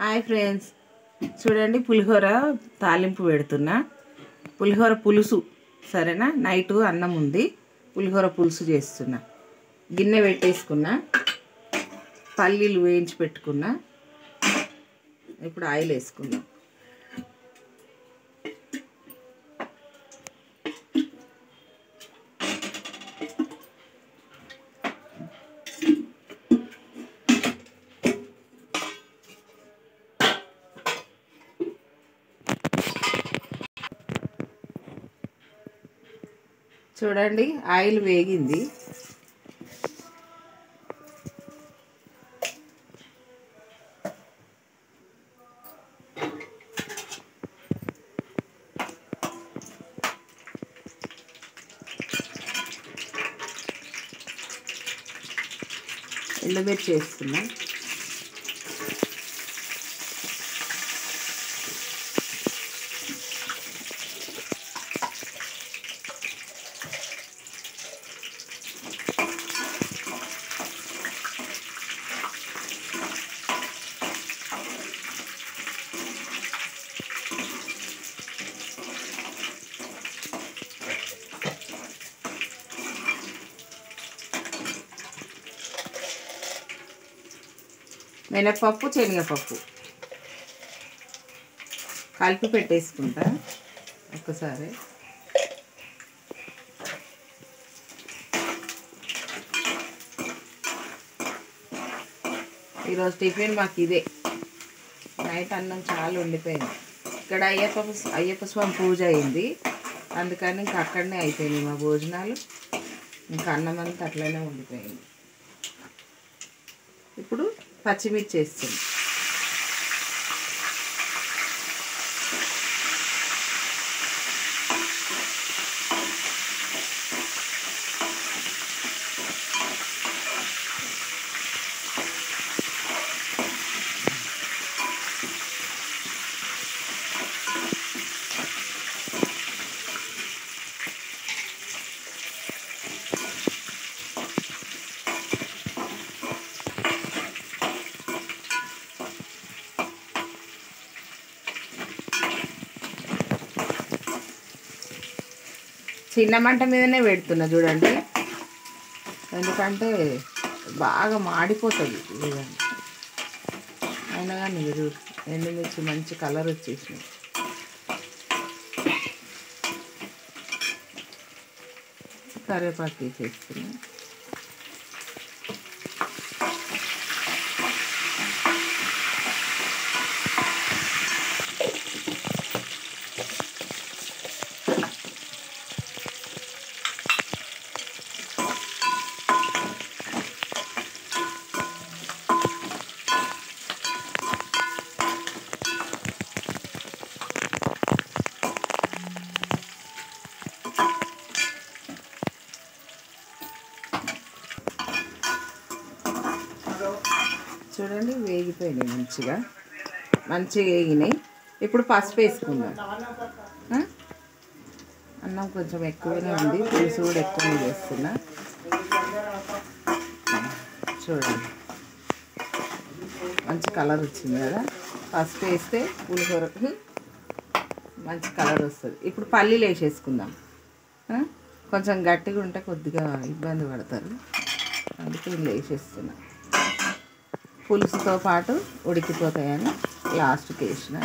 Hi friends, చూడండి పులిహోర తాలింపు పెడుతున్నా. పులిహోర పులుసు సరేనా. నైట్ అన్నం ఉంది, పులిహోర పులుసు చేస్తున్నా. గిన్నె పెట్టేసుకున్నా, పల్లీలు వేయించి పెట్టుకున్నా. ఇప్పుడు ఆయిల్ వేసుకున్నా. చూడండి ఆయిల్ వేగింది. ఎండుమిర్చి వేస్తున్నా. మినపప్పు, శనగపప్పు కలిపి పెట్టేసుకుంటా ఒక్కసారి. ఈరోజు టిఫిన్ మాకు ఇదే. నైట్ అన్నం చాలా ఉండిపోయింది. ఇక్కడ అయ్యప్ప స్వామి పూజ అయింది, అందుకని ఇంకా అక్కడనే అయిపోయినాయి మా భోజనాలు. ఇంకా అన్నం అంతా అట్లనే ఉండిపోయింది. ఇప్పుడు పచ్చిమిర్చి వేస్తుంది. చిన్న మంట మీదనే పెడుతున్నా చూడండి, ఎందుకంటే బాగా మాడిపోతుంది. అయినా కానీ మీరు ఎండుమిర్చి మంచి కలర్ వచ్చేసినాయి. కరివేపాకు తీసేస్తున్నా. చూడండి వేగిపోయినాయి, మంచిగా వేగినాయి. ఇప్పుడు పసుపు వేసుకుందాం. అన్నం కొంచెం ఎక్కువనే ఉంది, పులుసు కూడా ఎక్కువనే వేస్తున్నా. చూడండి మంచి కలర్ వచ్చింది కదా. పసుపు వేస్తే పులిహోరకు మంచి కలర్ వస్తుంది. ఇప్పుడు పల్లీలు వేసేసుకుందాం. కొంచెం గట్టిగా ఉంటే కొద్దిగా ఇబ్బంది పడతారు, అందుకే ఇల్లు వేసేస్తున్నా. పులుసుతో పాటు ఉడికిపోతాయని లాస్ట్కి వేసిన.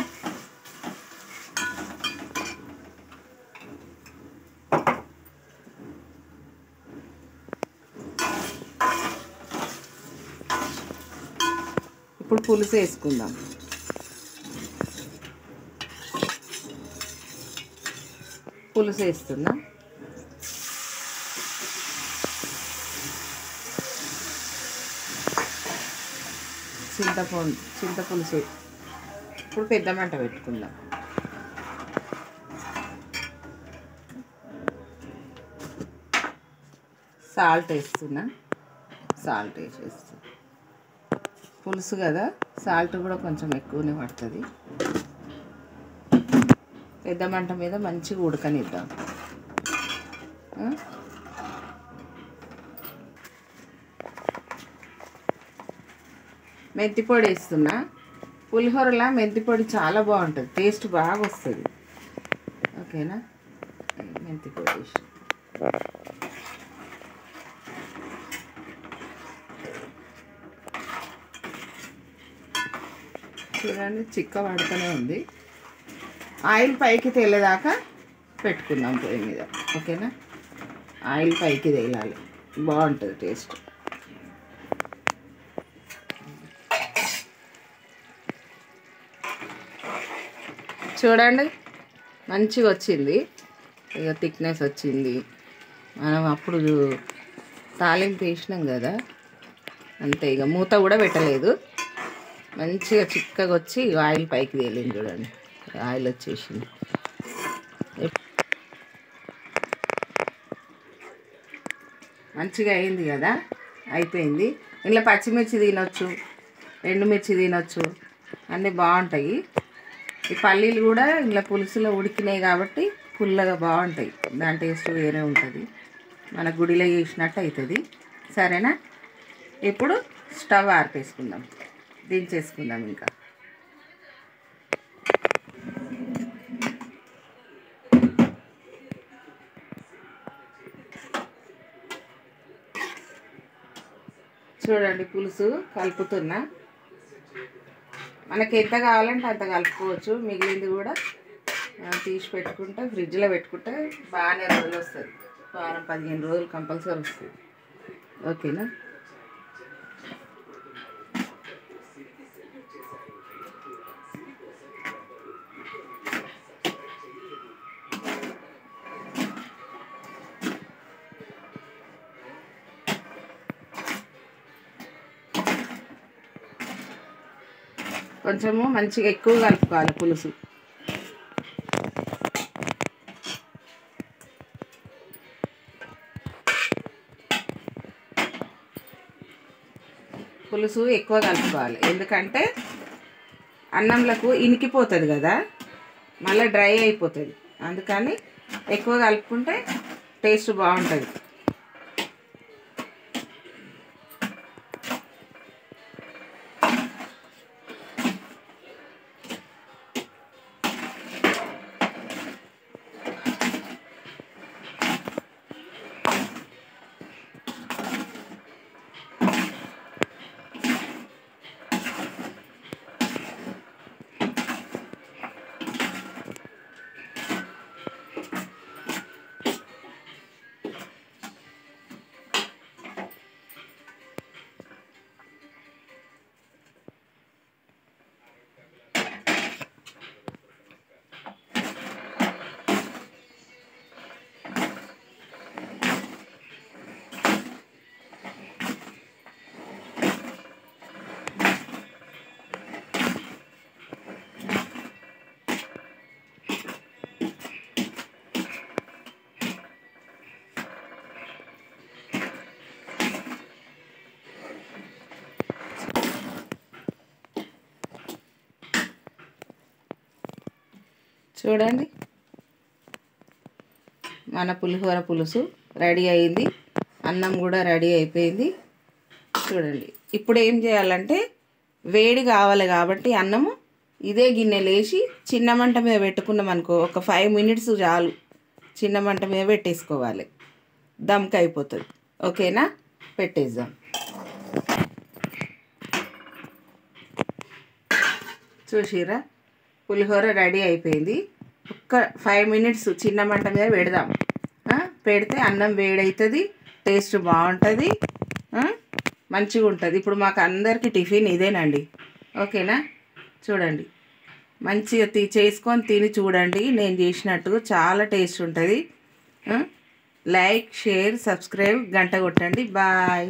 ఇప్పుడు పులుసు వేసుకుందాం. పులుసు వేస్తున్నా. చింతపులుసు. ఇప్పుడు పెద్ద మంట పెట్టుకుందాం. సాల్ట్ వేస్తున్నా. సాల్ట్ వేసేస్తున్నా. పులుసు కదా, సాల్ట్ కూడా కొంచెం ఎక్కువనే పడుతుంది. పెద్ద మంట మీద మంచిగా ఉడకనిద్దాం. మెంతి పొడి వేస్తున్నా. పులిహోరలా మెంతి పొడి చాలా బాగుంటుంది, టేస్ట్ బాగా వస్తుంది. ఓకేనా, మెంతి పొడి వేసి చూడండి, చిక్క పడుతూనే ఉంది. ఆయిల్ పైకి తేలేదాకా పెట్టుకుందాం పొయ్యి మీద. ఓకేనా, ఆయిల్ పైకి తేలాలి, బాగుంటుంది టేస్ట్. చూడండి, మంచిగా వచ్చింది, ఇక థిక్నెస్ వచ్చింది. మనం అప్పుడు తాలింపు వేసినాం కదా, అంతే. ఇక మూత కూడా పెట్టలేదు, మంచిగా చిక్కగా వచ్చి ఆయిల్ పైకి తేలింది. చూడండి, ఆయిల్ వచ్చేసింది. మంచిగా అయింది కదా, అయిపోయింది. ఇంట్లో పచ్చిమిర్చి తినొచ్చు, ఎండుమిర్చి తినొచ్చు, అన్నీ బాగుంటాయి. ఈ పల్లీలు కూడా ఇంట్లో పులుసులో ఉడికినాయి కాబట్టి పుల్లగా బాగుంటాయి, దాని టేస్ట్ వేరే ఉంటుంది, మన గుడిలో చేసినట్టు అవుతుంది. సరేనా, ఇప్పుడు స్టవ్ ఆర్పేసుకుందాం, దించేసుకుందాం. ఇంకా చూడండి, పులుసు కలుపుతున్నా. మనకి ఎంత కావాలంటే అంత కలుపుకోవచ్చు, మిగిలింది కూడా తీసి పెట్టుకుంటే ఫ్రిడ్జ్లో పెట్టుకుంటే బాగానే రోజులు వస్తుంది, 15 రోజులు కంపల్సరీ వస్తుంది. ఓకేనా, కొంచెము మంచిగా ఎక్కువ కలుపుకోవాలి పులుసు. పులుసు ఎక్కువ కలుపుకోవాలి, ఎందుకంటే అన్నంలకు ఇనికిపోతుంది కదా, మళ్ళీ డ్రై అయిపోతుంది. అందుకని ఎక్కువ కలుపుకుంటే టేస్ట్ బాగుంటుంది. చూడండి, మన పులిహోర పులుసు రెడీ అయింది, అన్నం కూడా రెడీ అయిపోయింది. చూడండి, ఇప్పుడు ఏం చేయాలంటే వేడి కావాలి కాబట్టి అన్నము ఇదే గిన్నెలు వేసి చిన్న మంట మీద పెట్టుకున్నాం అనుకో, ఒక 5 మినిట్స్ చాలు, చిన్న మంట మీద పెట్టేసుకోవాలి, దమ్కి అయిపోతుంది. ఓకేనా, పెట్టేద్దాం. చూసిరా, పులిహోర రెడీ అయిపోయింది. ఒక్క 5 మినిట్స్ చిన్న మంట మీద పెడదాం, పెడితే అన్నం వేడవుతుంది, టేస్ట్ బాగుంటుంది, మంచిగా ఉంటుంది. ఇప్పుడు మాకు అందరికీ టిఫిన్ ఇదేనండి. ఓకేనా, చూడండి, మంచిగా చేసుకొని తిని చూడండి, నేను చేసినట్టు చాలా టేస్ట్ ఉంటుంది. లైక్, షేర్, సబ్స్క్రైబ్, గంట కొట్టండి. బాయ్.